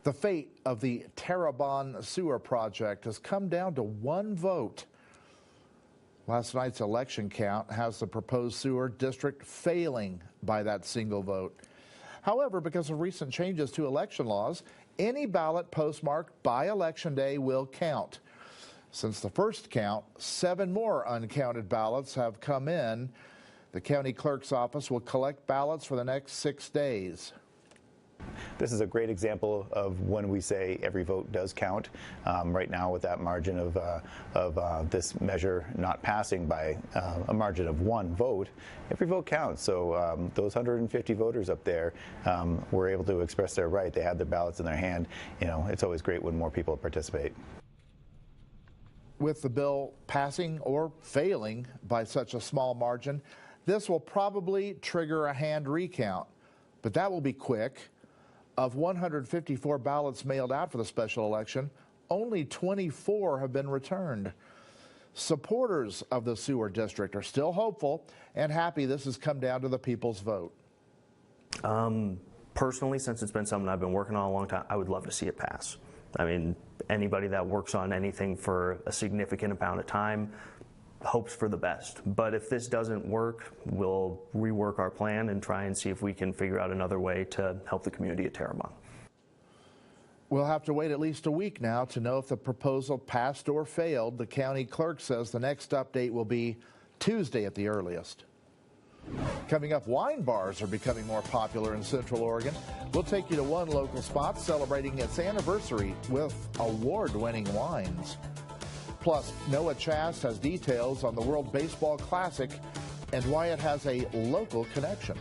The fate of the Terrebonne sewer project has come down to one vote. Last night's election count has the proposed sewer district failing by that single vote. However, because of recent changes to election laws, any ballot postmarked by Election Day will count. Since the first count, 7 more uncounted ballots have come in. The county clerk's office will collect ballots for the next 6 days. This is a great example of when we say every vote does count. Right now, with that margin of this measure not passing by a margin of 1 vote, every vote counts. So those 150 voters up there were able to express their right. They had their ballots in their hand. You know, it's always great when more people participate. With the bill passing or failing by such a small margin, this will probably trigger a hand recount, but that will be quick. Of 154 ballots mailed out for the special election, only 24 have been returned. Supporters of the sewer district are still hopeful and happy this has come down to the people's vote. Personally, since it's been something I've been working on a long time, I would love to see it pass. I mean, anybody that works on anything for a significant amount of time hopes for the best. But if this doesn't work, we'll rework our plan and try and see if we can figure out another way to help the community at Terrebonne. We'll have to wait at least a week now to know if the proposal passed or failed. The county clerk says the next update will be Tuesday at the earliest. Coming up, wine bars are becoming more popular in Central Oregon. We'll take you to one local spot celebrating its anniversary with award-winning wines. Plus, Noah Chast has details on the World Baseball Classic and why it has a local connection.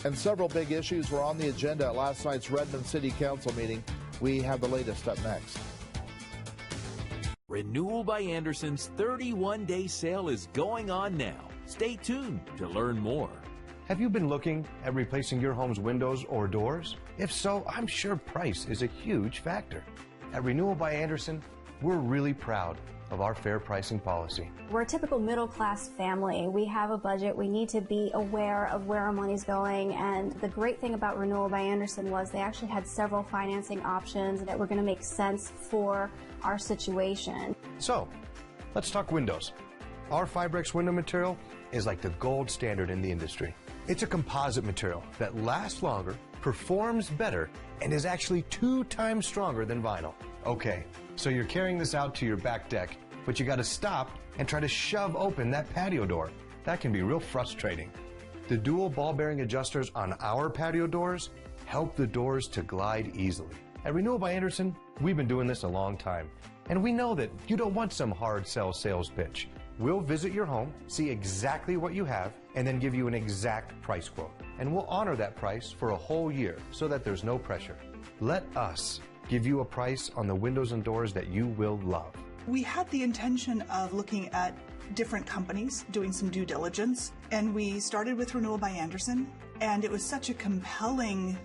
And several big issues were on the agenda at last night's Redmond City Council meeting. We have the latest up next. Renewal by Anderson's 31-day sale is going on now. Stay tuned to learn more. Have you been looking at replacing your home's windows or doors? If so, I'm sure price is a huge factor. At Renewal by Anderson, we're really proud of our fair pricing policy. We're a typical middle-class family. We have a budget. We need to be aware of where our money's going. And the great thing about Renewal by Anderson was they actually had several financing options that were going to make sense for our situation. So, let's talk windows. Our Fibrex window material is like the gold standard in the industry. It's a composite material that lasts longer, performs better, and is actually 2 times stronger than vinyl. Okay, so you're carrying this out to your back deck, but you got to stop and try to shove open that patio door. That can be real frustrating. The dual ball bearing adjusters on our patio doors help the doors to glide easily. At Renewal by Anderson, we've been doing this a long time, and we know that you don't want some hard sell sales pitch. We'll visit your home, see exactly what you have, and then give you an exact price quote. And we'll honor that price for a whole year so that there's no pressure. Let us give you a price on the windows and doors that you will love. We had the intention of looking at different companies, doing some due diligence, and we started with Renewal by Anderson, and it was such a compelling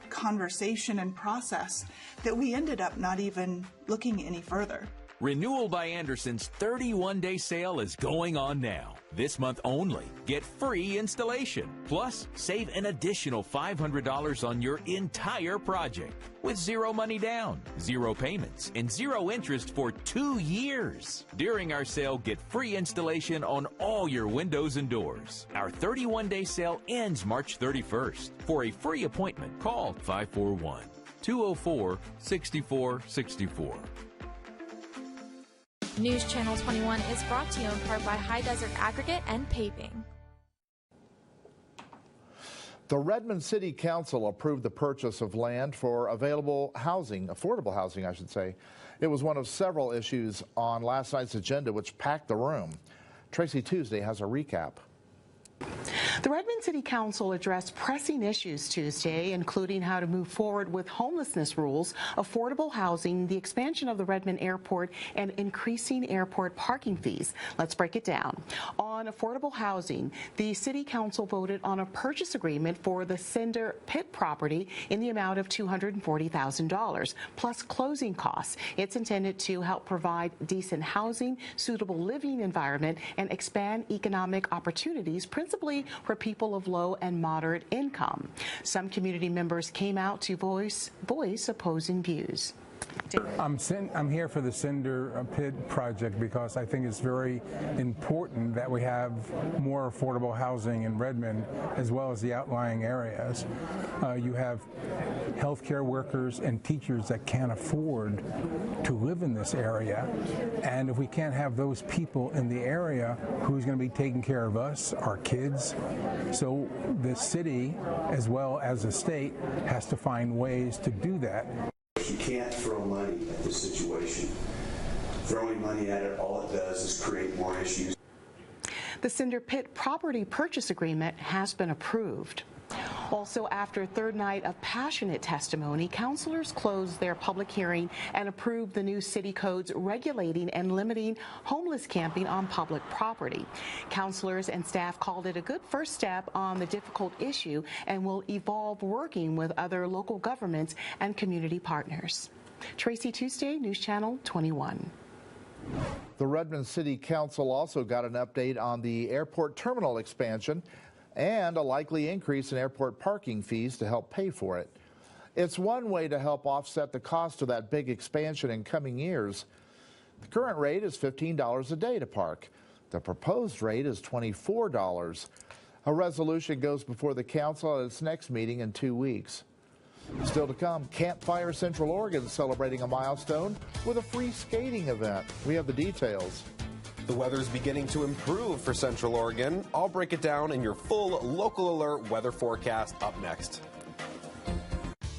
conversation and process that we ended up not even looking any further. Renewal by Anderson's 31-day sale is going on now. This month only. Get free installation. Plus, save an additional $500 on your entire project with 0 money down, 0 payments, and 0 interest for 2 years. During our sale, get free installation on all your windows and doors. Our 31-day sale ends March 31st. For a free appointment, call 541-204-6464. News Channel 21 is brought to you in part by High Desert Aggregate and Paving. The Redmond City Council approved the purchase of land for available housing, affordable housing, I should say. It was one of several issues on last night's agenda which packed the room. Tracy Tuesday has a recap. The Redmond City Council addressed pressing issues Tuesday, including how to move forward with homelessness rules, affordable housing, the expansion of the Redmond Airport, and increasing airport parking fees. Let's break it down. On affordable housing, the City Council voted on a purchase agreement for the Cinder Pit property in the amount of $240,000, plus closing costs. It's intended to help provide decent housing, suitable living environment, and expand economic opportunities, principally for people of low and moderate income. Some community members came out to voice opposing views. I'm here for the Cinder Pit project because I think it's very important that we have more affordable housing in Redmond as well as the outlying areas. You have healthcare workers and teachers that can't afford to live in this area, and if we can't have those people in the area, who's going to be taking care of us, our kids? So the city as well as the state has to find ways to do that. You can't throw money at this situation. Throwing money at it, all it does is create more issues. The Cinder Pit property purchase agreement has been approved. Also, after a third night of passionate testimony, councilors closed their public hearing and approved the new city codes regulating and limiting homeless camping on public property. Councilors and staff called it a good first step on the difficult issue and will evolve working with other local governments and community partners. Tracy Tuesday, News Channel 21. The Redmond City Council also got an update on the airport terminal expansion and a likely increase in airport parking fees to help pay for it. It's one way to help offset the cost of that big expansion in coming years. The current rate is $15 a day to park. The proposed rate is $24. A resolution goes before the council at its next meeting in 2 weeks. Still to come, Campfire Central Oregon celebrating a milestone with a free skating event. We have the details. The weather is beginning to improve for Central Oregon. I'll break it down in your full local alert weather forecast up next.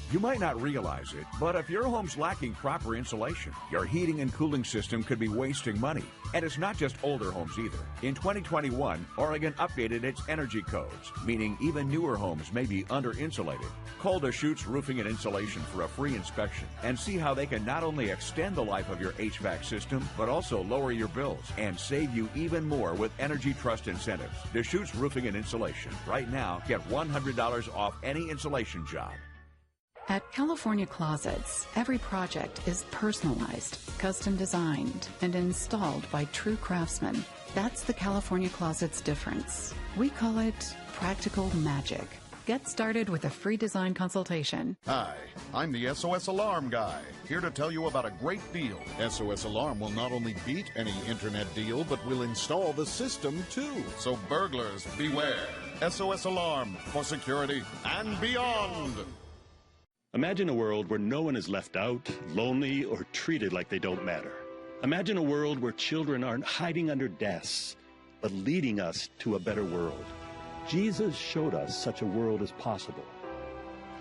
You might not realize it, but if your home's lacking proper insulation, your heating and cooling system could be wasting money. And it's not just older homes either. In 2021, Oregon updated its energy codes, meaning even newer homes may be under-insulated. Call Deschutes Roofing and Insulation for a free inspection and see how they can not only extend the life of your HVAC system, but also lower your bills and save you even more with Energy Trust incentives. Deschutes Roofing and Insulation. Right now, get $100 off any insulation job. At California Closets, every project is personalized, custom designed, and installed by true craftsmen. That's the California Closets difference. We call it practical magic. Get started with a free design consultation. Hi, I'm the SOS Alarm guy, here to tell you about a great deal. SOS Alarm will not only beat any internet deal, but will install the system too. So burglars, beware. SOS Alarm for security and beyond. Imagine a world where no one is left out, lonely, or treated like they don't matter. Imagine a world where children aren't hiding under desks, but leading us to a better world. Jesus showed us such a world is possible.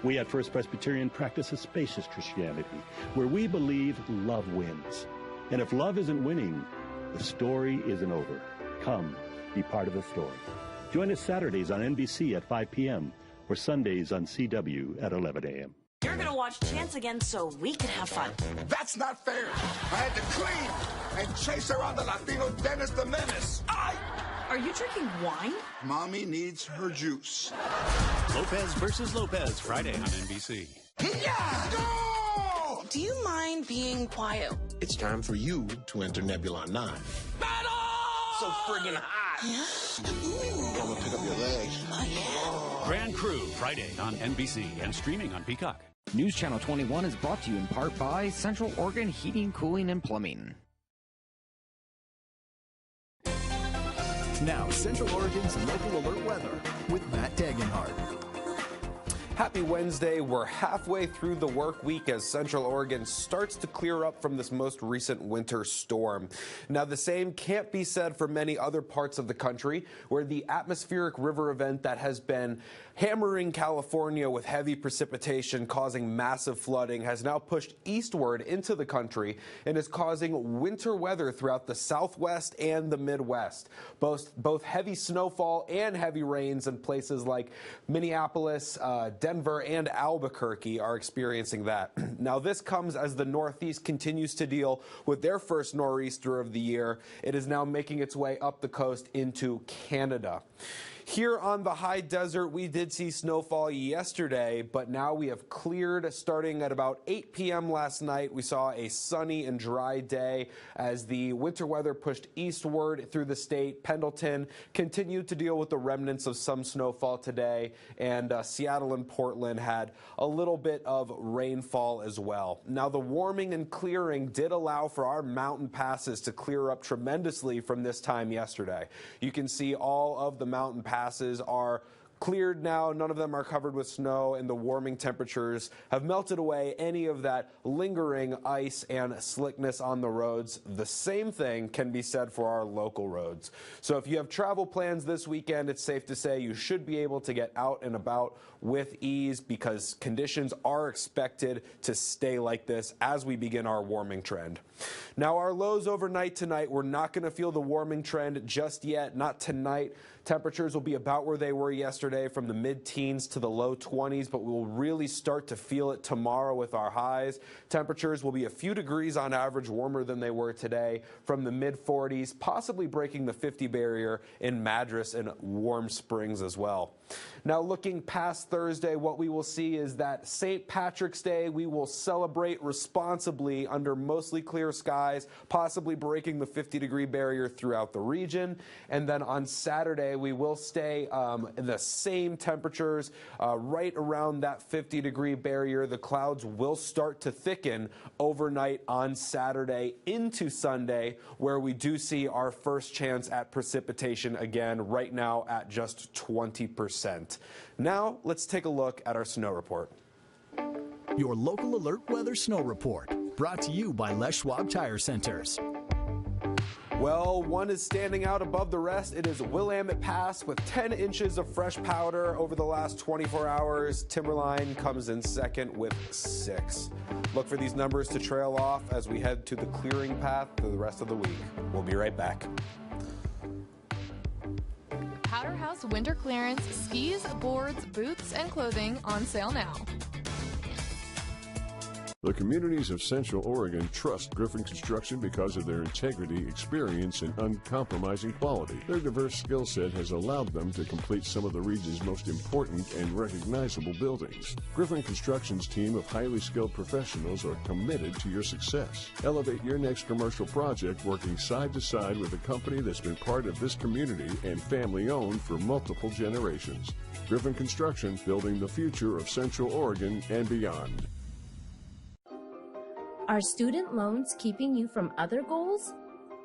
We at First Presbyterian practice a spacious Christianity, where we believe love wins. And if love isn't winning, the story isn't over. Come, be part of the story. Join us Saturdays on NBC at 5 p.m. or Sundays on CW at 11 a.m. You're going to watch Chance again so we can have fun. That's not fair. I had to clean and chase around the Latino Dennis the Menace. Are you drinking wine? Mommy needs her juice. Lopez versus Lopez, Friday on NBC. Yeah! Go! Do you mind being quiet? It's time for you to enter Nebula 9. Battle! So friggin' hot. Yeah. I'm gonna pick up your legs. Oh, yeah. Grand Crew, Friday on NBC and streaming on Peacock. News Channel 21 is brought to you in part by Central Oregon Heating, Cooling, and Plumbing. Now, Central Oregon's local alert weather with Matt Dagenhart. Happy Wednesday. We're halfway through the work week as Central Oregon starts to clear up from this most recent winter storm. Now, the same can't be said for many other parts of the country, where the atmospheric river event that has been hammering California with heavy precipitation causing massive flooding has now pushed eastward into the country and is causing winter weather throughout the Southwest and the Midwest. Both heavy snowfall and heavy rains in places like Minneapolis, Denver, and Albuquerque are experiencing that. Now, this comes as the Northeast continues to deal with their first nor'easter of the year. It is now making its way up the coast into Canada. Here on the high desert, we did see snowfall yesterday, but now we have cleared starting at about 8 p.m. last night. We saw a sunny and dry day as the winter weather pushed eastward through the state. Pendleton continued to deal with the remnants of some snowfall today, and Seattle and Portland had a little bit of rainfall as well. Now, the warming and clearing did allow for our mountain passes to clear up tremendously from this time yesterday. You can see all of the mountain passes are cleared now. None of them are covered with snow, and the warming temperatures have melted away any of that lingering ice and slickness on the roads. The same thing can be said for our local roads. So if you have travel plans this weekend, it's safe to say you should be able to get out and about with ease, because conditions are expected to stay like this as we begin our warming trend. Now, our lows overnight tonight, we're not going to feel the warming trend just yet, not tonight. Temperatures will be about where they were yesterday, from the mid-teens to the low 20s, but we will really start to feel it tomorrow with our highs. Temperatures will be a few degrees on average warmer than they were today, from the mid-40s, possibly breaking the 50 barrier in Madras and Warm Springs as well. Now, looking past Thursday, what we will see is that St. Patrick's Day we will celebrate responsibly under mostly clear skies, possibly breaking the 50-degree barrier throughout the region. And then on Saturday, we will stay in the same temperatures right around that 50-degree barrier. The clouds will start to thicken overnight on Saturday into Sunday, where we do see our first chance at precipitation again, right now at just 20%. Now, let's take a look at our snow report. Your local alert weather snow report, brought to you by Les Schwab Tire Centers. Well, one is standing out above the rest. It is Willamette Pass with 10 inches of fresh powder over the last 24 hours. Timberline comes in second with 6. Look for these numbers to trail off as we head to the clearing path for the rest of the week. We'll be right back. Powder House winter clearance, skis, boards, boots, and clothing on sale now. The communities of Central Oregon trust Griffin Construction because of their integrity, experience, and uncompromising quality. Their diverse skill set has allowed them to complete some of the region's most important and recognizable buildings. Griffin Construction's team of highly skilled professionals are committed to your success. Elevate your next commercial project working side to side with a company that's been part of this community and family-owned for multiple generations. Griffin Construction, building the future of Central Oregon and beyond. Are student loans keeping you from other goals?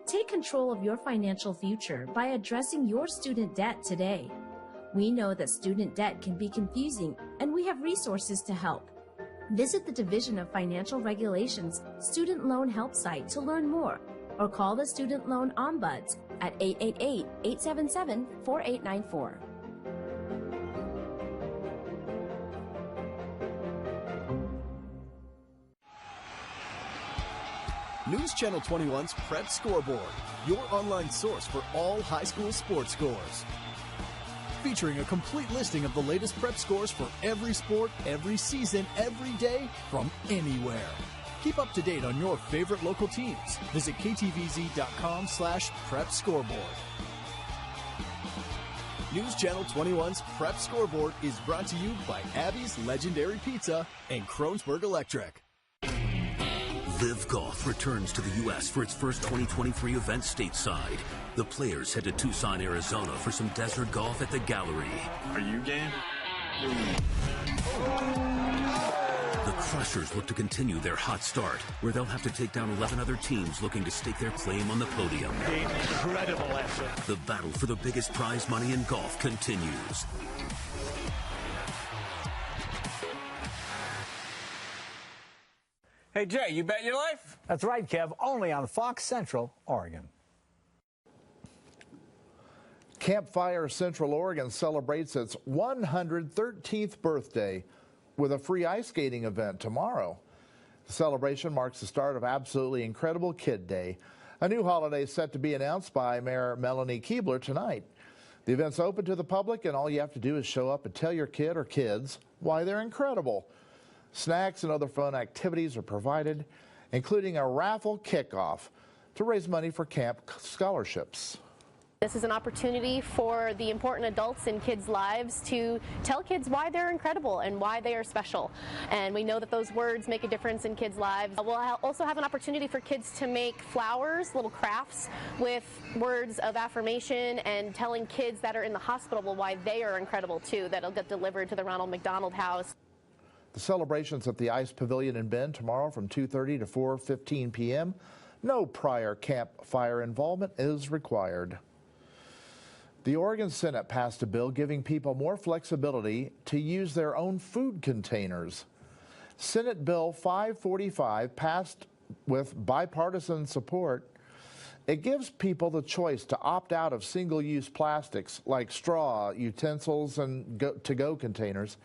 Take control of your financial future by addressing your student debt today. We know that student debt can be confusing, and we have resources to help. Visit the Division of Financial Regulations Student Loan Help site to learn more, or call the Student Loan Ombuds at 888-877-4894. News Channel 21's Prep Scoreboard, your online source for all high school sports scores. Featuring a complete listing of the latest prep scores for every sport, every season, every day, from anywhere. Keep up to date on your favorite local teams. Visit ktvz.com/Prep Scoreboard. News Channel 21's Prep Scoreboard is brought to you by Abby's Legendary Pizza and Kronesburg Electric. Live Golf returns to the U.S. for its first 2023 event stateside. The players head to Tucson, Arizona for some desert golf at the Gallery. Are you game? The Crushers look to continue their hot start, where they'll have to take down 11 other teams looking to stake their claim on the podium. Incredible effort. The battle for the biggest prize money in golf continues. Hey, Jay, you bet your life? That's right, Kev. Only on Fox Central, Oregon. Campfire Central Oregon celebrates its 113th birthday with a free ice skating event tomorrow. The celebration marks the start of Absolutely Incredible Kid Day, a new holiday set to be announced by Mayor Melanie Keebler tonight. The event's open to the public, and all you have to do is show up and tell your kid or kids why they're incredible. Snacks and other fun activities are provided, including a raffle kickoff to raise money for camp scholarships. This is an opportunity for the important adults in kids' lives to tell kids why they're incredible and why they are special. And we know that those words make a difference in kids' lives. We'll also have an opportunity for kids to make flowers, little crafts, with words of affirmation and telling kids that are in the hospital why they are incredible too. That'll get delivered to the Ronald McDonald House. The celebrations at the Ice Pavilion in Bend tomorrow from 2:30 to 4:15 p.m. No prior campfire involvement is required. The Oregon Senate passed a bill giving people more flexibility to use their own food containers. Senate Bill 545 passed with bipartisan support. It gives people the choice to opt out of single-use plastics like straw, utensils, and to-go containers.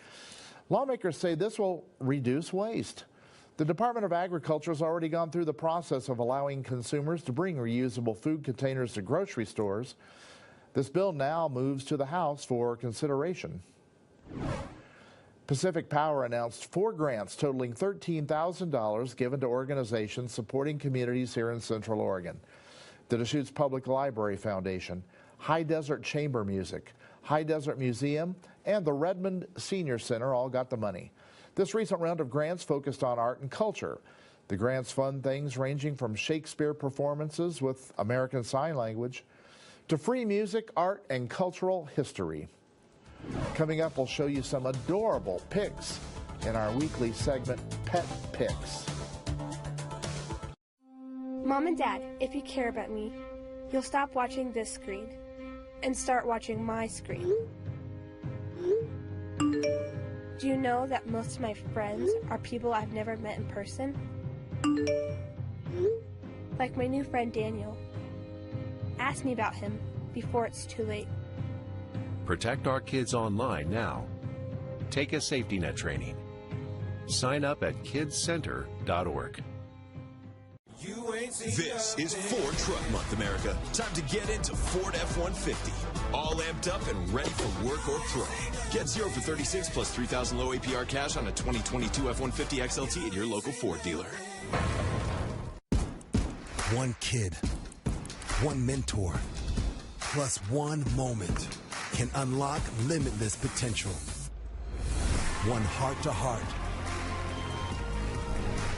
Lawmakers say this will reduce waste. The Department of Agriculture has already gone through the process of allowing consumers to bring reusable food containers to grocery stores. This bill now moves to the House for consideration. Pacific Power announced 4 grants totaling $13,000 given to organizations supporting communities here in Central Oregon. The Deschutes Public Library Foundation, High Desert Chamber Music, High Desert Museum, and the Redmond Senior Center all got the money. This recent round of grants focused on art and culture. The grants fund things ranging from Shakespeare performances with American Sign Language to free music, art, and cultural history. Coming up, we'll show you some adorable pics in our weekly segment, Pet Pics. Mom and Dad, if you care about me, you'll stop watching this screen and start watching my screen. Do you know that most of my friends are people I've never met in person? Like my new friend Daniel. Ask me about him before it's too late. Protect our kids online now. Take a safety net training. Sign up at kidscenter.org. This is Ford Truck Month, America. Time to get into Ford F-150. All amped up and ready for work or play. Get 0 for 36 plus 3,000 low APR cash on a 2022 F-150 XLT at your local Ford dealer. One kid, one mentor, plus one moment can unlock limitless potential. One heart-to-heart,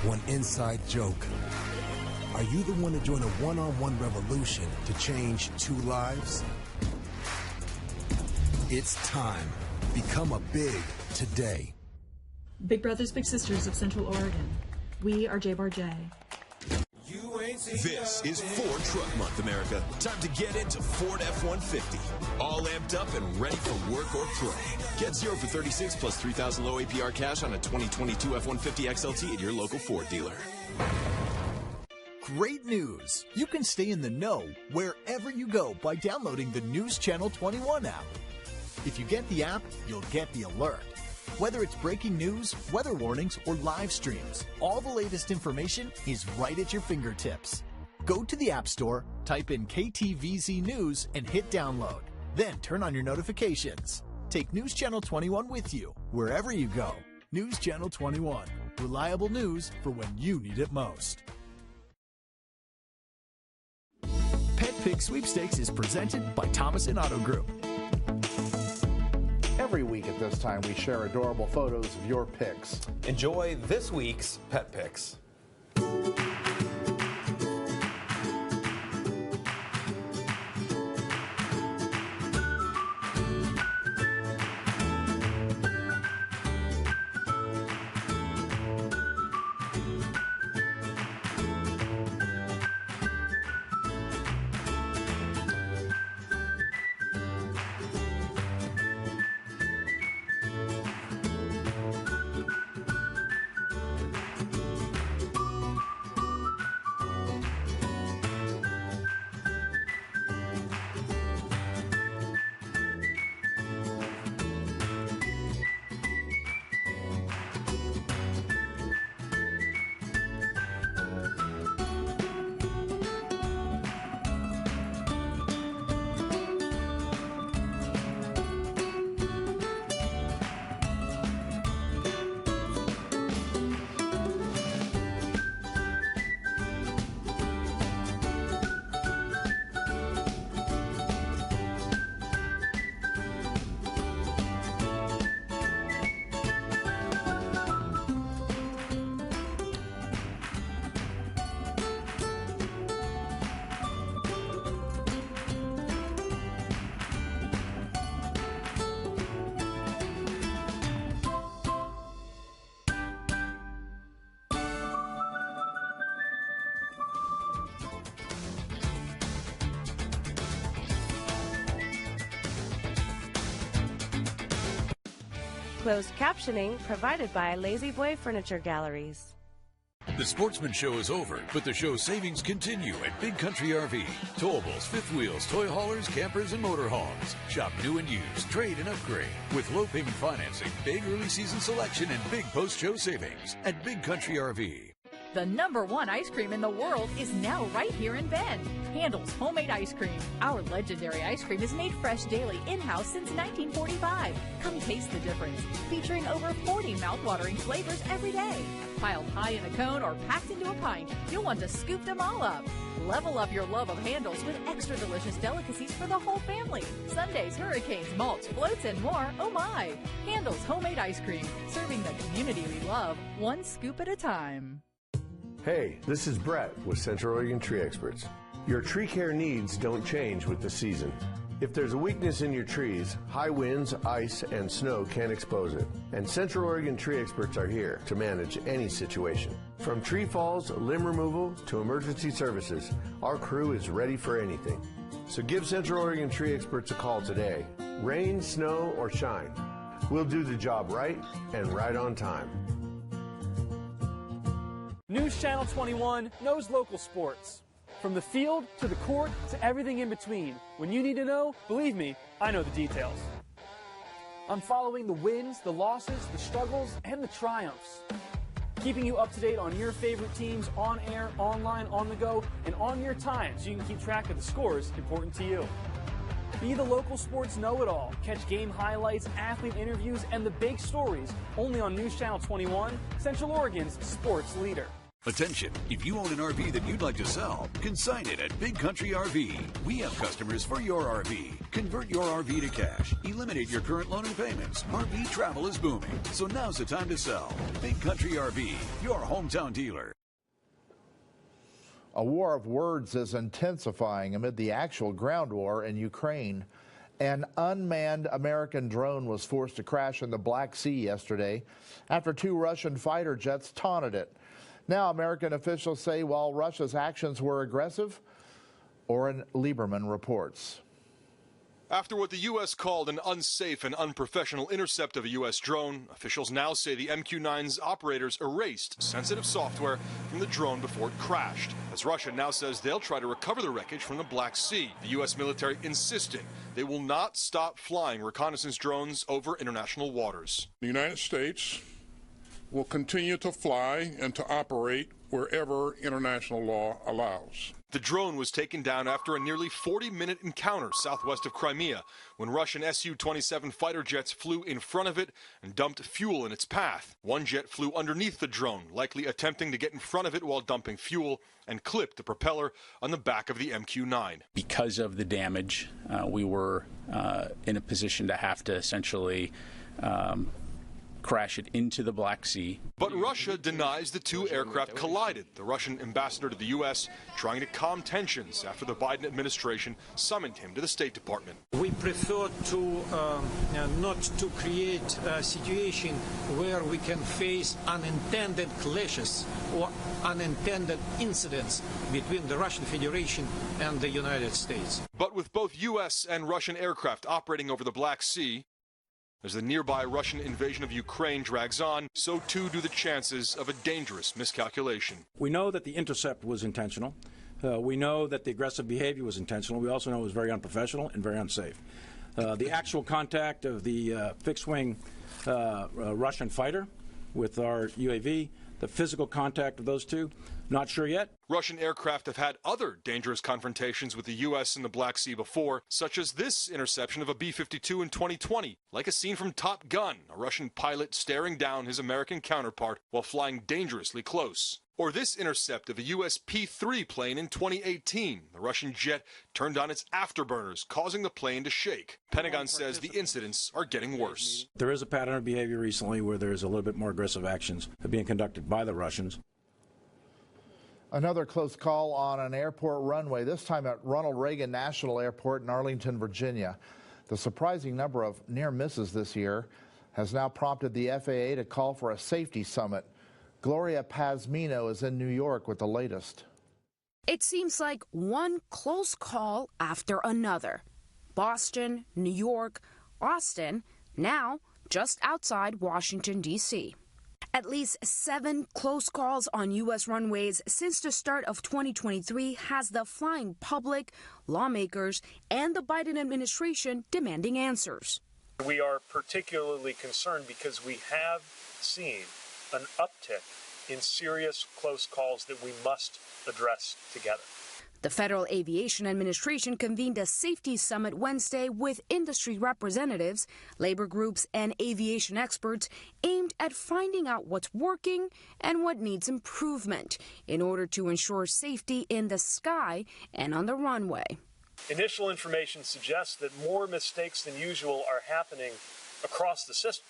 one inside joke. Are you the one to join a one-on-one revolution to change 2 lives? It's time. Become a big today. Big Brothers Big Sisters of Central Oregon. We are J-Bar J. This is Ford Truck Month, America. Time to get into Ford F-150. All amped up and ready for work or play. Get 0 for 36 plus 3,000 low APR cash on a 2022 F-150 XLT at your local Ford dealer. Great news! You can stay in the know wherever you go by downloading the News Channel 21 app. If you get the app, you'll get the alert. Whether it's breaking news, weather warnings, or live streams, all the latest information is right at your fingertips. Go to the App Store, type in KTVZ News, and hit download. Then turn on your notifications. Take News Channel 21 with you, wherever you go. News Channel 21. Reliable news for when you need it most. Pet Pig Sweepstakes is presented by Thomas & Auto Group. Every week at this time, we share adorable photos of your pics. Enjoy this week's Pet Pics. Closed captioning provided by Lazy Boy Furniture Galleries. The Sportsman Show is over, but the show savings continue at Big Country RV. Towables, fifth wheels, toy haulers, campers, and motorhomes. Shop new and used, trade and upgrade. With low payment financing, big early season selection, and big post-show savings at Big Country RV. The #1 ice cream in the world is now right here in Bend. Handel's Homemade Ice Cream. Our legendary ice cream is made fresh daily in-house since 1945. Come taste the difference. Featuring over 40 mouthwatering flavors every day. Piled high in a cone or packed into a pint, you'll want to scoop them all up. Level up your love of Handel's with extra delicious delicacies for the whole family. Sundaes, hurricanes, malts, floats, and more. Oh my! Handel's Homemade Ice Cream. Serving the community we love, one scoop at a time. Hey, this is Brett with Central Oregon Tree Experts. Your tree care needs don't change with the season. If there's a weakness in your trees, high winds, ice, and snow can expose it. And Central Oregon Tree Experts are here to manage any situation. From tree falls, limb removal, to emergency services, our crew is ready for anything. So give Central Oregon Tree Experts a call today. Rain, snow, or shine. We'll do the job right and right on time. News Channel 21 knows local sports. From the field to the court to everything in between. When you need to know, believe me, I know the details. I'm following the wins, the losses, the struggles, and the triumphs. Keeping you up to date on your favorite teams on air, online, on the go, and on your time so you can keep track of the scores important to you. Be the local sports know-it-all. Catch game highlights, athlete interviews, and the big stories only on News Channel 21, Central Oregon's sports leader. Attention, if you own an RV that you'd like to sell, consign it at Big Country RV. We have customers for your RV. Convert your RV to cash. Eliminate your current loan and payments. RV travel is booming, so now's the time to sell. Big Country RV, your hometown dealer. A war of words is intensifying amid the actual ground war in Ukraine. An unmanned American drone was forced to crash in the Black Sea yesterday after 2 Russian fighter jets taunted it. Now, American officials say while Russia's actions were aggressive, Oren Lieberman reports. After what the U.S. called an unsafe and unprofessional intercept of a U.S. drone, officials now say the MQ-9's operators erased sensitive software from the drone before it crashed. As Russia now says they'll try to recover the wreckage from the Black Sea. The U.S. military insisting they will not stop flying reconnaissance drones over international waters. The United States will continue to fly and to operate wherever international law allows. The drone was taken down after a nearly 40-minute encounter southwest of Crimea when Russian Su-27 fighter jets flew in front of it and dumped fuel in its path. One jet flew underneath the drone, likely attempting to get in front of it while dumping fuel, and clipped the propeller on the back of the MQ-9. Because of the damage, we were in a position to have to essentially crash it into the Black Sea. But Russia denies the 2 aircraft collided. The Russian ambassador to the U.S. trying to calm tensions after the Biden administration summoned him to the State Department. We prefer to not to create a situation where we can face unintended clashes or unintended incidents between the Russian Federation and the United States. But with both U.S. and Russian aircraft operating over the Black Sea, as the nearby Russian invasion of Ukraine drags on, so too do the chances of a dangerous miscalculation. We know that the intercept was intentional. We know that the aggressive behavior was intentional. We also know it was very unprofessional and very unsafe. The actual contact of the fixed-wing Russian fighter with our UAV, the physical contact of those two, not sure yet. Russian aircraft have had other dangerous confrontations with the U.S. in the Black Sea before, such as this interception of a B-52 in 2020, like a scene from Top Gun, a Russian pilot staring down his American counterpart while flying dangerously close. Or this intercept of a U.S. P-3 plane in 2018. The Russian jet turned on its afterburners, causing the plane to shake. Pentagon says the incidents are getting worse. There is a pattern of behavior recently where there is a little bit more aggressive actions being conducted by the Russians. Another close call on an airport runway, this time at Ronald Reagan National Airport in Arlington, Virginia. The surprising number of near misses this year has now prompted the FAA to call for a safety summit. Gloria Pazmino is in New York with the latest. It seems like one close call after another. Boston, New York, Austin, now just outside Washington, D.C. At least 7 close calls on U.S. runways since the start of 2023 has the flying public, lawmakers, and the Biden administration demanding answers. We are particularly concerned because we have seen an uptick in serious close calls that we must address together. The Federal Aviation Administration convened a safety summit Wednesday with industry representatives, labor groups, and aviation experts aimed at finding out what's working and what needs improvement in order to ensure safety in the sky and on the runway. Initial information suggests that more mistakes than usual are happening across the system.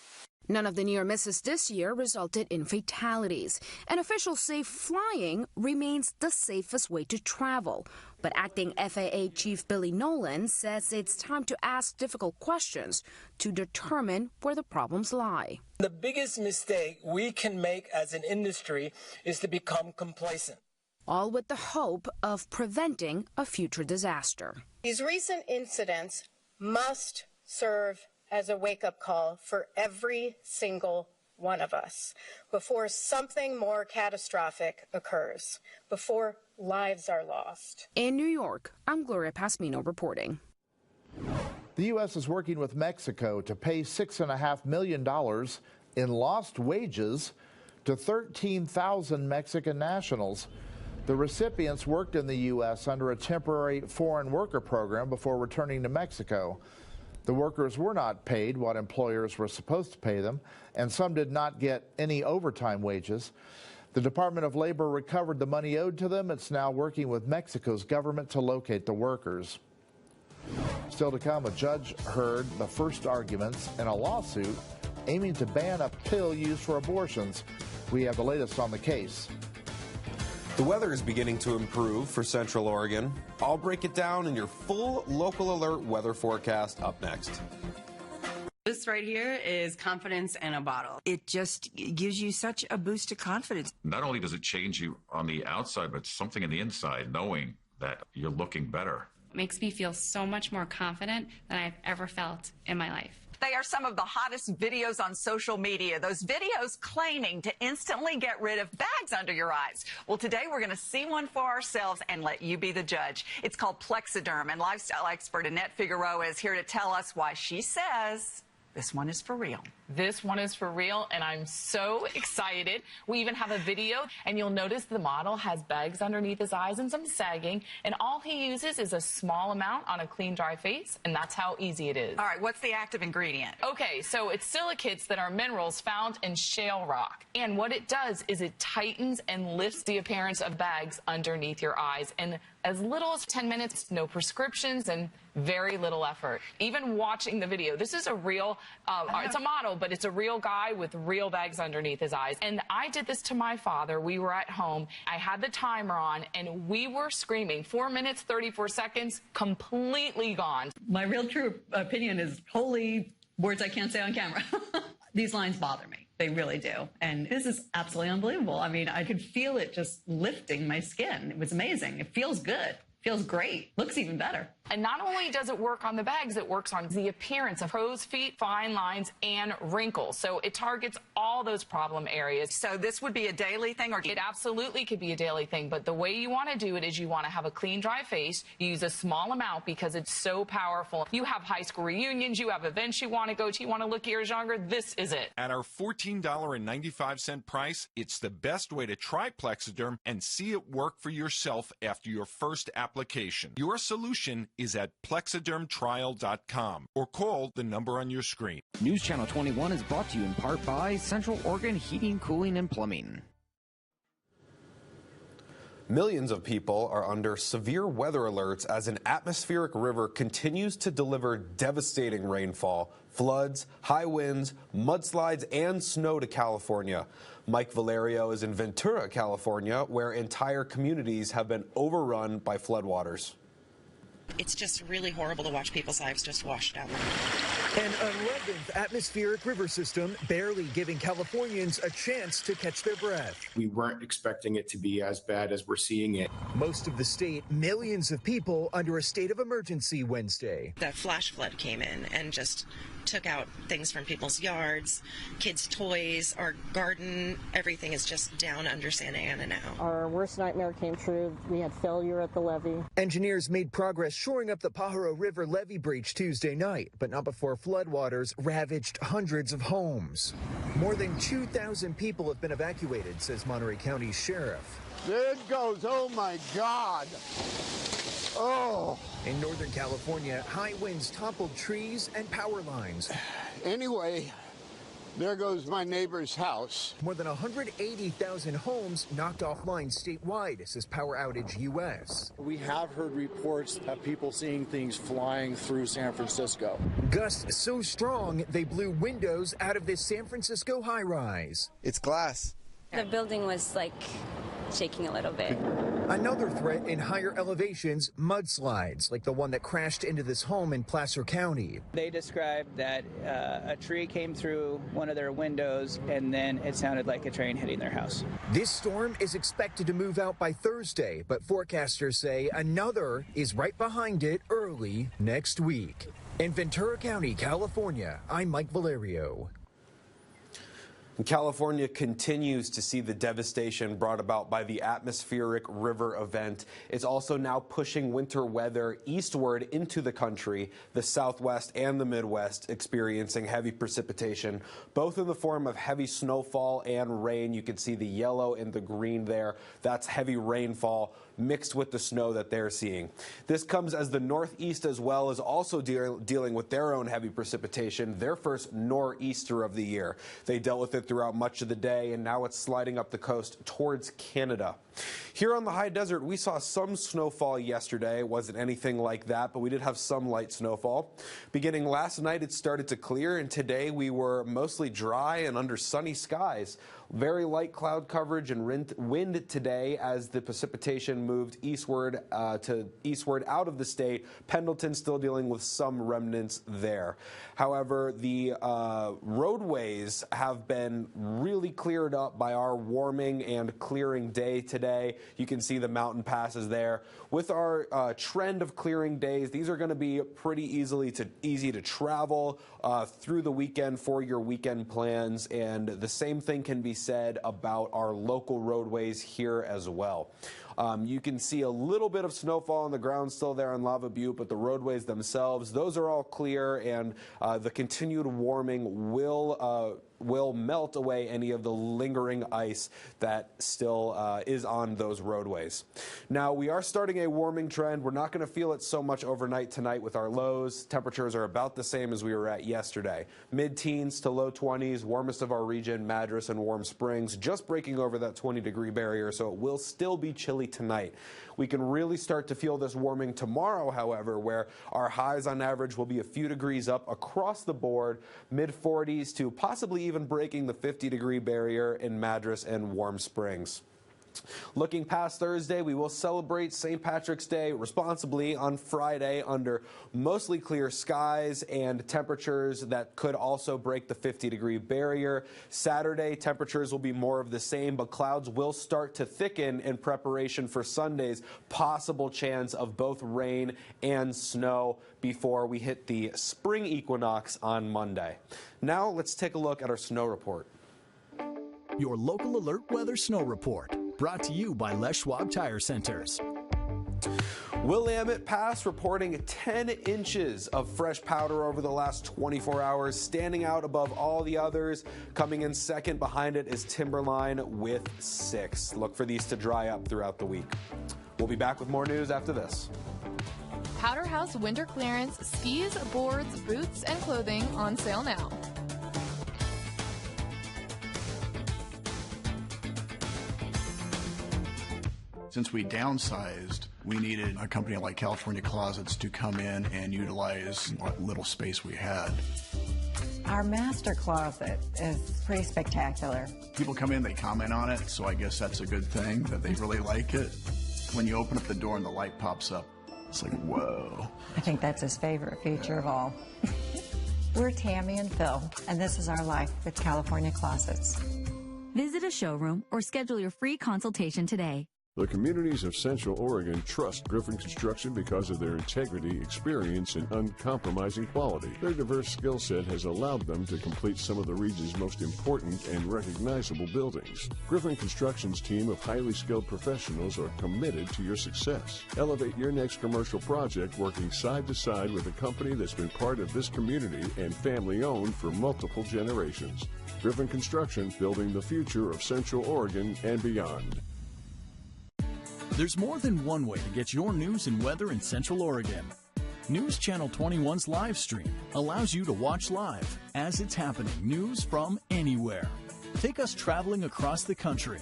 None of the near misses this year resulted in fatalities, and officials say flying remains the safest way to travel. But acting FAA Chief Billy Nolan says it's time to ask difficult questions to determine where the problems lie. The biggest mistake we can make as an industry is to become complacent. All with the hope of preventing a future disaster. These recent incidents must serve as a wake-up call for every single one of us before something more catastrophic occurs, before lives are lost. In New York, I'm Gloria Pasmino reporting. The U.S. is working with Mexico to pay $6.5 million in lost wages to 13,000 Mexican nationals. The recipients worked in the U.S. under a temporary foreign worker program before returning to Mexico. The workers were not paid what employers were supposed to pay them, and some did not get any overtime wages. The Department of Labor recovered the money owed to them. It's now working with Mexico's government to locate the workers. Still to come, a judge heard the first arguments in a lawsuit aiming to ban a pill used for abortions. We have the latest on the case. The weather is beginning to improve for Central Oregon. I'll break it down in your full local alert weather forecast up next. This right here is confidence in a bottle. It just gives you such a boost of confidence. Not only does it change you on the outside, but something in the inside, knowing that you're looking better. It makes me feel so much more confident than I've ever felt in my life. They are some of the hottest videos on social media. Those videos claiming to instantly get rid of bags under your eyes. Well, today we're going to see one for ourselves and let you be the judge. It's called Plexiderm, and lifestyle expert Annette Figueroa is here to tell us why she says this one is for real. This one is for real, and I'm so excited. We even have a video, and you'll notice the model has bags underneath his eyes and some sagging, and all he uses is a small amount on a clean, dry face, and that's how easy it is. All right, what's the active ingredient? Okay, so it's silicates that are minerals found in shale rock, and what it does is it tightens and lifts the appearance of bags underneath your eyes, and as little as 10 minutes, no prescriptions, and very little effort. Even watching the video, this is a real, it's a model, but it's a real guy with real bags underneath his eyes. And I did this to my father. We were at home. I had the timer on, and we were screaming. 4 minutes, 34 seconds, completely gone. My real true opinion is wholly words I can't say on camera. These lines bother me. They really do. And this is absolutely unbelievable. I mean, I could feel it just lifting my skin. It was amazing. It feels good. Feels great. Looks even better. And not only does it work on the bags, it works on the appearance of crow's feet, fine lines, and wrinkles. So it targets all those problem areas. So this would be a daily thing? Or it absolutely could be a daily thing. But the way you want to do it is you want to have a clean, dry face. You use a small amount because it's so powerful. You have high school reunions. You have events you want to go to. You want to look years younger. This is it. At our $14.95 price, it's the best way to try Plexiderm and see it work for yourself after your first application. Your solution is at plexidermtrial.com or call the number on your screen. News Channel 21 is brought to you in part by Central Oregon Heating, Cooling, and Plumbing. Millions of people are under severe weather alerts as an atmospheric river continues to deliver devastating rainfall, floods, high winds, mudslides, and snow to California. Mike Valerio is in Ventura, California, where entire communities have been overrun by floodwaters. It's just really horrible to watch people's lives just washed out. An 11th atmospheric river system barely giving Californians a chance to catch their breath. We weren't expecting it to be as bad as we're seeing it. Most of the state, millions of people under a state of emergency Wednesday. The flash flood came in and just took out things from people's yards, kids' toys, our garden, everything is just down under Santa Ana now. Our worst nightmare came true. We had failure at the levee. Engineers made progress shoring up the Pajaro River levee breach Tuesday night, but not before floodwaters ravaged hundreds of homes. More than 2,000 people have been evacuated, says Monterey County Sheriff. There it goes. Oh, my God. Oh. In Northern California, high winds toppled trees and power lines. Anyway, there goes my neighbor's house. More than 180,000 homes knocked offline statewide, says Power Outage US. We have heard reports of people seeing things flying through San Francisco. Gusts so strong, they blew windows out of this San Francisco high-rise. It's glass. The building was like shaking a little bit. Another threat in higher elevations, mudslides, like the one that crashed into this home in Placer County. They described that a tree came through one of their windows and then it sounded like a train hitting their house. This storm is expected to move out by Thursday, but forecasters say another is right behind it early next week. In Ventura County, California, I'm Mike Valerio. California continues to see the devastation brought about by the atmospheric river event. It's also now pushing winter weather eastward into the country, the Southwest and the Midwest experiencing heavy precipitation, both in the form of heavy snowfall and rain. You can see the yellow and the green there. That's heavy rainfall mixed with the snow that they're seeing. This comes as the Northeast as well is also dealing with their own heavy precipitation, their first nor'easter of the year. They dealt with it throughout much of the day, and now it's sliding up the coast towards Canada. Here on the high desert, we saw some snowfall yesterday. It wasn't anything like that, but we did have some light snowfall. Beginning last night, it started to clear, and today we were mostly dry and under sunny skies. Very light cloud coverage and wind today as the precipitation moved eastward out of the state. Pendleton still dealing with some remnants there. However, the roadways have been really cleared up by our warming and clearing day today. You can see the mountain passes there. With our trend of clearing days, these are going to be pretty easy to travel through the weekend for your weekend plans, and the same thing can be said about our local roadways here as well. You can see a little bit of snowfall on the ground still there in Lava Butte, but the roadways themselves, those are all clear, and the continued warming will melt away any of the lingering ice that still is on those roadways. Now, we are starting a warming trend. We're not going to feel it so much overnight tonight with our lows. Temperatures are about the same as we were at yesterday. Mid-teens to low 20s, warmest of our region, Madras and Warm Springs, just breaking over that 20-degree barrier, so it will still be chilly tonight. We can really start to feel this warming tomorrow, however, where our highs on average will be a few degrees up across the board, mid-40s to possibly even breaking the 50-degree barrier in Madras and Warm Springs. Looking past Thursday, we will celebrate St. Patrick's Day responsibly on Friday under mostly clear skies and temperatures that could also break the 50-degree barrier. Saturday, temperatures will be more of the same, but clouds will start to thicken in preparation for Sunday's possible chance of both rain and snow before we hit the spring equinox on Monday. Now, let's take a look at our snow report. Your local alert weather snow report, brought to you by Les Schwab Tire Centers. Willamette Pass reporting 10 inches of fresh powder over the last 24 hours, standing out above all the others. Coming in second behind it is Timberline with 6. Look for these to dry up throughout the week. We'll be back with more news after this. Powder House winter clearance, skis, boards, boots, and clothing on sale now. Since we downsized, we needed a company like California Closets to come in and utilize what little space we had. Our master closet is pretty spectacular. People come in, they comment on it, so I guess that's a good thing, that they really like it. When you open up the door and the light pops up, it's like, whoa. I think that's his favorite feature of all. We're Tammy and Phil, and this is our life with California Closets. Visit a showroom or schedule your free consultation today. The communities of Central Oregon trust Griffin Construction because of their integrity, experience, and uncompromising quality. Their diverse skill set has allowed them to complete some of the region's most important and recognizable buildings. Griffin Construction's team of highly skilled professionals are committed to your success. Elevate your next commercial project working side to side with a company that's been part of this community and family-owned for multiple generations. Griffin Construction, building the future of Central Oregon and beyond. There's more than one way to get your news and weather in Central Oregon. News Channel 21's live stream allows you to watch live as it's happening news from anywhere. Take us traveling across the country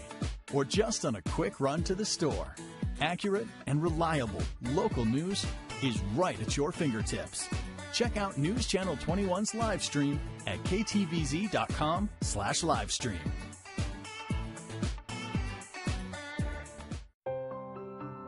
or just on a quick run to the store. Accurate and reliable local news is right at your fingertips. Check out News Channel 21's live stream at ktvz.com/livestream.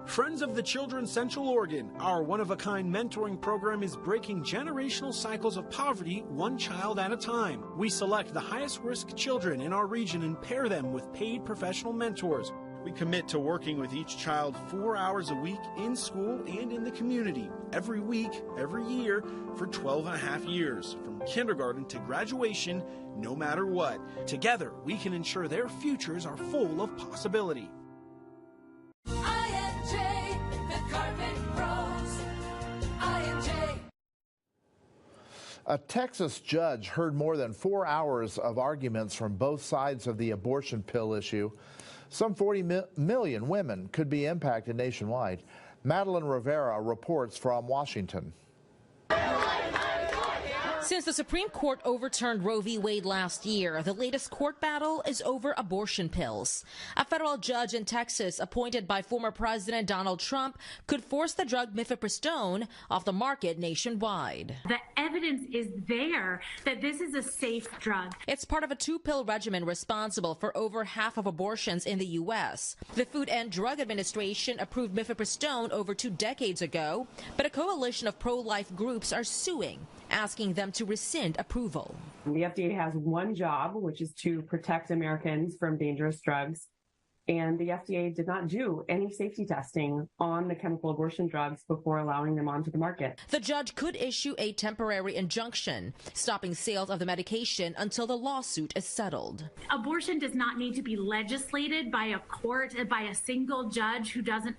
Friends of the Children Central Oregon, our one-of-a-kind mentoring program is breaking generational cycles of poverty one child at a time. We select the highest-risk children in our region and pair them with paid professional mentors. We commit to working with each child 4 hours a week in school and in the community, every week, every year, for 12 and a half years, from kindergarten to graduation, no matter what. Together, we can ensure their futures are full of possibility. A Texas judge heard more than 4 hours of arguments from both sides of the abortion pill issue. Some 40 million women could be impacted nationwide. Madeline Rivera reports from Washington. Since the Supreme Court overturned Roe v. Wade last year, the latest court battle is over abortion pills. A federal judge in Texas appointed by former President Donald Trump could force the drug mifepristone off the market nationwide. The evidence is there that this is a safe drug. It's part of a 2-pill regimen responsible for over half of abortions in the U.S. The Food and Drug Administration approved mifepristone over 2 decades ago, but a coalition of pro-life groups are suing, asking them to rescind approval. The FDA has one job, which is to protect Americans from dangerous drugs. And the FDA did not do any safety testing on the chemical abortion drugs before allowing them onto the market. The judge could issue a temporary injunction, stopping sales of the medication until the lawsuit is settled. Abortion does not need to be legislated by a court, by a single judge who doesn't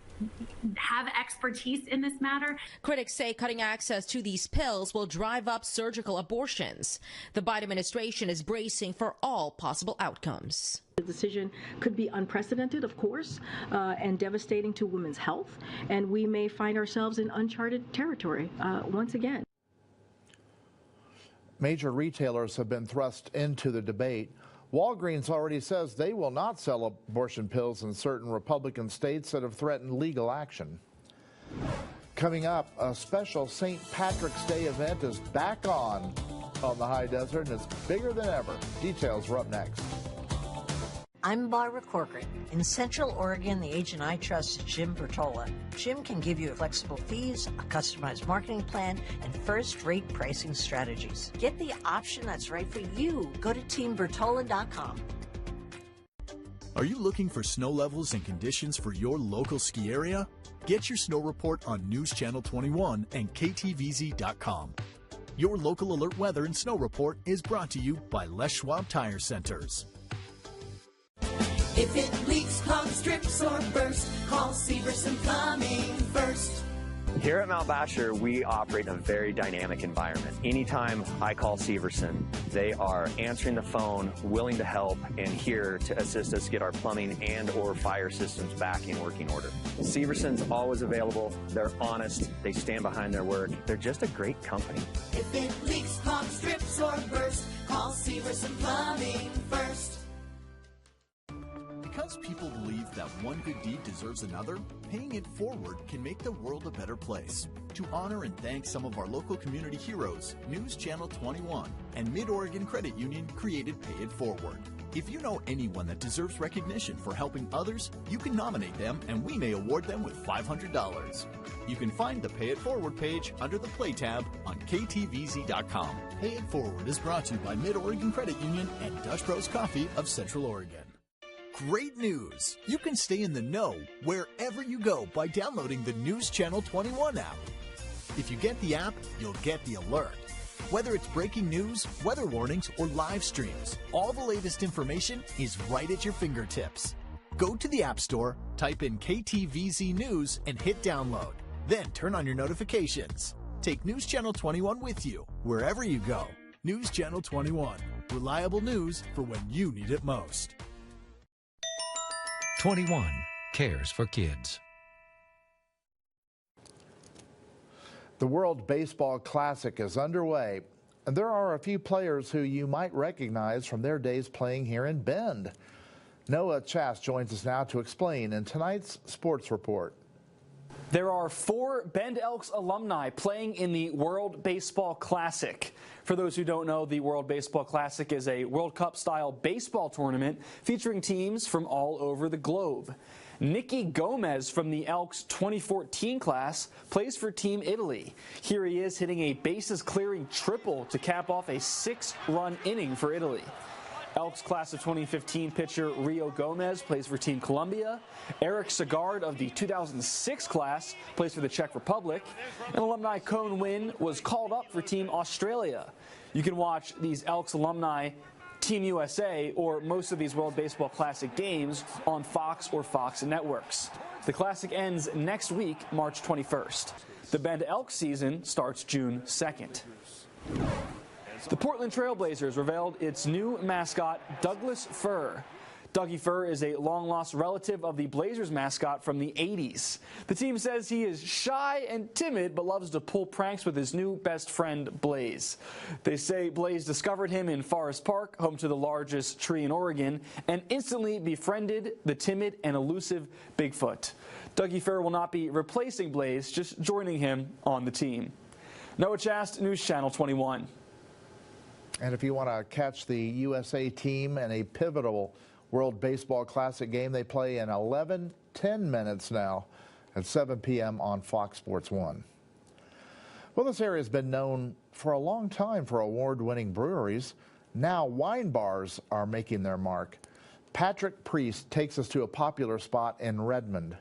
have expertise in this matter. Critics say cutting access to these pills will drive up surgical abortions. The Biden administration is bracing for all possible outcomes. The decision could be unprecedented, of course, and devastating to women's health, and we may find ourselves in uncharted territory once again. Major retailers have been thrust into the debate. Walgreens already says they will not sell abortion pills in certain Republican states that have threatened legal action. Coming up, a special St. Patrick's Day event is back on the high desert, and it's bigger than ever. Details are up next. I'm Barbara Corcoran. In Central Oregon, the agent I trust is Jim Bertola. Jim can give you flexible fees, a customized marketing plan, and first-rate pricing strategies. Get the option that's right for you. Go to teambertola.com. Are you looking for snow levels and conditions for your local ski area? Get your snow report on News Channel 21 and KTVZ.com. Your local alert weather and snow report is brought to you by Les Schwab Tire Centers. If it leaks, clogs, strips, or burst, call Severson Plumbing first. Here at Mount Basher, we operate in a very dynamic environment. Anytime I call Severson, they are answering the phone, willing to help, and here to assist us get our plumbing and or fire systems back in working order. Severson's always available. They're honest. They stand behind their work. They're just a great company. If it leaks, clogs, strips, or burst, call Severson Plumbing first. Because Because people believe that one good deed deserves another, paying it forward can make the world a better place. To honor and thank some of our local community heroes, News Channel 21 and Mid-Oregon Credit Union created Pay It Forward. If you know anyone that deserves recognition for helping others, you can nominate them and we may award them with $500. You can find the Pay It Forward page under the Play tab on KTVZ.com. Pay It Forward is brought to you by Mid-Oregon Credit Union and Dutch Bros Coffee of Central Oregon. Great news! You can stay in the know wherever you go by downloading the News Channel 21 app. If you get the app, you'll get the alert. Whether it's breaking news, weather warnings, or live streams, all the latest information is right at your fingertips. Go to the App Store, type in KTVZ News, and hit download. Then turn on your notifications. Take News Channel 21 with you, wherever you go. News Channel 21. Reliable news for when you need it most. 21 cares for kids. The World Baseball Classic is underway, and there are a few players who you might recognize from their days playing here in Bend. Noah Chast joins us now to explain in tonight's Sports Report. There are 4 Bend Elks alumni playing in the World Baseball Classic. For those who don't know, the World Baseball Classic is a World Cup-style baseball tournament featuring teams from all over the globe. Nicky Gomez from the Elks 2014 class plays for Team Italy. Here he is hitting a bases-clearing triple to cap off a 6-run inning for Italy. Elks class of 2015 pitcher Rio Gomez plays for Team Colombia. Eric Sagard of the 2006 class plays for the Czech Republic. And alumni Cone Wynn was called up for Team Australia. You can watch these Elks alumni, Team USA, or most of these World Baseball Classic games on Fox or Fox Networks. The Classic ends next week, March 21st. The Bend Elks season starts June 2nd. The Portland Trailblazers revealed its new mascot, Douglas Fir. Dougie Fir is a long-lost relative of the Blazers mascot from the 80s. The team says he is shy and timid, but loves to pull pranks with his new best friend, Blaze. They say Blaze discovered him in Forest Park, home to the largest tree in Oregon, and instantly befriended the timid and elusive Bigfoot. Dougie Fir will not be replacing Blaze, just joining him on the team. Noah Chast, News Channel 21. And if you want to catch the USA team in a pivotal World Baseball Classic game, they play in 10 minutes now at 7 p.m. on Fox Sports 1. Well, this area has been known for a long time for award-winning breweries. Now wine bars are making their mark. Patrick Priest takes us to a popular spot in Redmond.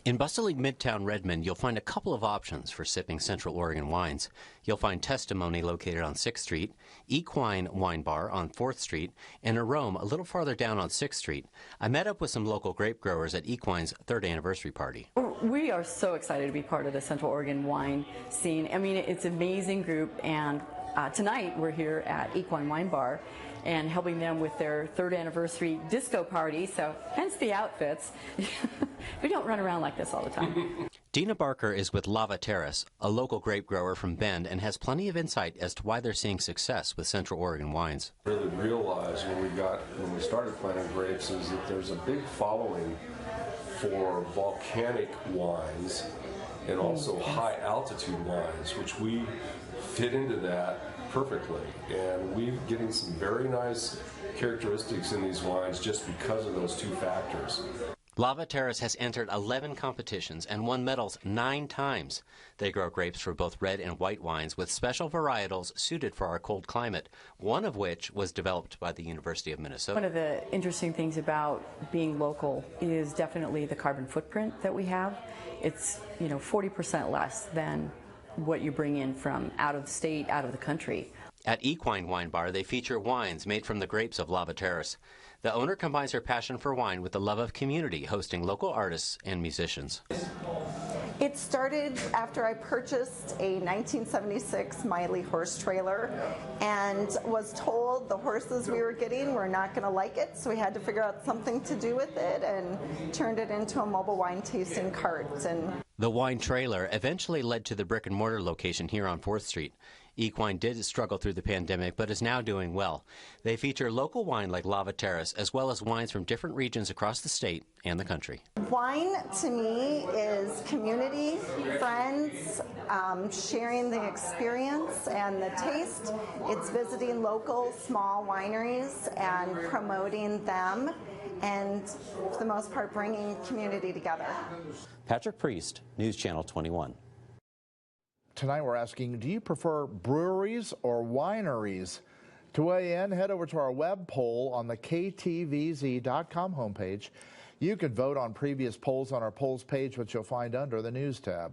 In bustling Midtown Redmond, you'll find a couple of options for sipping Central Oregon wines. You'll find Testimony located on 6th Street, Equine Wine Bar on 4th Street, and Arome a little farther down on 6th Street. I met up with some local grape growers at Equine's 3rd anniversary party. We are so excited to be part of the Central Oregon wine scene. I mean, it's an amazing group, and tonight we're here at Equine Wine Bar and helping them with their 3rd anniversary disco party, so hence the outfits. We don't run around like this all the time. Dina Barker is with Lava Terrace, a local grape grower from Bend, and has plenty of insight as to why they're seeing success with Central Oregon wines. Really realized when we started planting grapes is that there's a big following for volcanic wines and also high altitude wines, which we fit into that perfectly, and we're getting some very nice characteristics in these wines just because of those two factors. Lava Terrace has entered 11 competitions and won medals 9 times. They grow grapes for both red and white wines with special varietals suited for our cold climate, one of which was developed by the University of Minnesota. One of the interesting things about being local is definitely the carbon footprint that we have. It's 40% less than what you bring in from out of state, out of the country. At Equine Wine Bar, they feature wines made from the grapes of Lava Terrace. The owner combines her passion for wine with the love of community, hosting local artists and musicians. It started after I purchased a 1976 Miley horse trailer and was told the horses we were getting were not going to like it, so we had to figure out something to do with it and turned it into a mobile wine tasting cart. The wine trailer eventually led to the brick-and-mortar location here on 4th Street. Equine did struggle through the pandemic, but is now doing well. They feature local wine like Lava Terrace, as well as wines from different regions across the state and the country. Wine, to me, is community, friends, sharing the experience and the taste. It's visiting local small wineries and promoting them, and for the most part, bringing community together. Patrick Priest, News Channel 21. Tonight we're asking, do you prefer breweries or wineries? To weigh in, head over to our web poll on the KTVZ.com homepage. You can vote on previous polls on our polls page, which you'll find under the News tab.